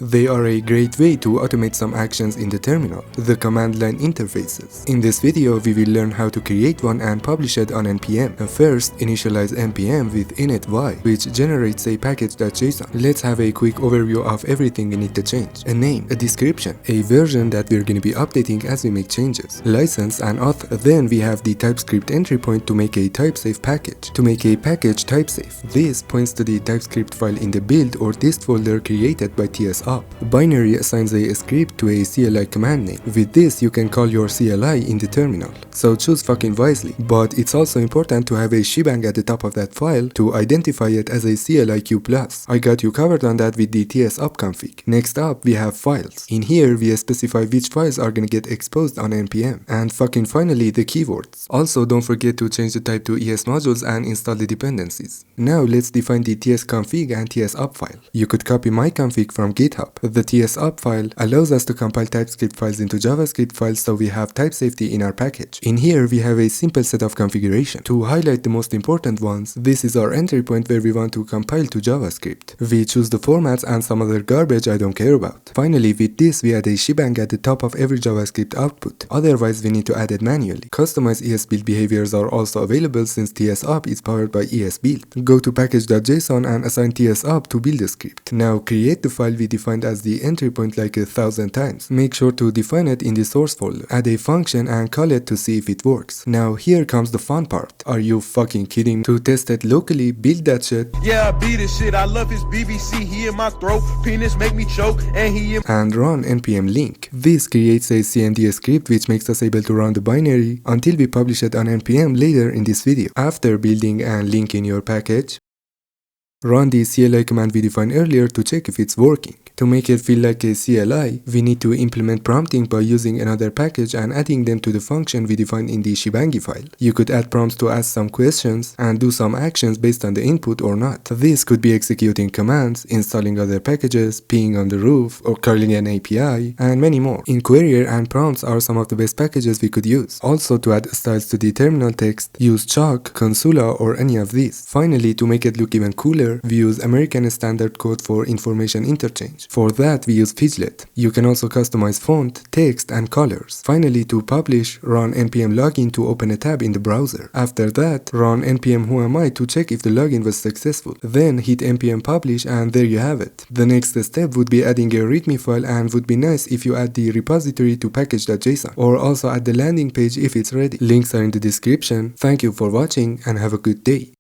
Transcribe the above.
They are a great way to automate some actions in the terminal, the command line interfaces. In this video, we will learn how to create one and publish it on npm. First, initialize npm with init.y, which generates a package.json. Let's have a quick overview of everything we need to change. A name, a description, a version that we're going to be updating as we make changes, license and auth. Then we have the TypeScript entry point to make a typesafe package. To make a package typesafe, this points to the TypeScript file in the build or dist folder created by TSUp. Binary assigns a script to a CLI command name. With this, you can call your CLI in the terminal. So choose fucking wisely. But it's also important to have a shebang at the top of that file to identify it as a CLIQ+. I got you covered on that with the TSUp config. Next up, we have files. In here, we specify which files are gonna get exposed on npm. And fucking finally, the keywords. Also, don't forget to change the type to ES modules and install the dependencies. Now let's define the tsconfig and tsup file. You could copy my config from GitHub. The tsup file allows us to compile TypeScript files into JavaScript files so we have type safety in our package. In here, we have a simple set of configuration. To highlight the most important ones, this is our entry point where we want to compile to JavaScript. We choose the formats and some other garbage I don't care about. Finally, with this, we add a shebang at the top of every JavaScript output. Otherwise, we need to add it manually. Customized ESBuild behaviors are also available since tsup is powered by ESBuild. Go to package.json and assign tsup to build a script. Now create the file we defined as the entry point like 1,000 times. Make sure to define it in the source folder. Add a function and call it to see if it works. Now here comes the fun part. Are you fucking kidding? To test it locally, build that shit. Yeah, I beat this shit. I love his BBC. He in my throat. Penis make me choke. And run npm link. This creates a cmd script which makes us able to run the binary until we publish it on npm later in this video. After building and linking your package, run the CLI command we defined earlier to check if it's working. To make it feel like a CLI, we need to implement prompting by using another package and adding them to the function we defined in the shebangi file. You could add prompts to ask some questions and do some actions based on the input or not. This could be executing commands, installing other packages, peeing on the roof, or calling an API, and many more. Inquirer and prompts are some of the best packages we could use. Also, to add styles to the terminal text, use Chalk, Consula, or any of these. Finally, to make it look even cooler, we use American Standard Code for information interchange. For that, we use Fidget. You can also customize font, text, and colors. Finally, to publish, run npm login to open a tab in the browser. After that, run npm whoami to check if the login was successful. Then hit npm publish and there you have it. The next step would be adding a readme file and would be nice if you add the repository to package.json or also add the landing page if it's ready. Links are in the description. Thank you for watching and have a good day.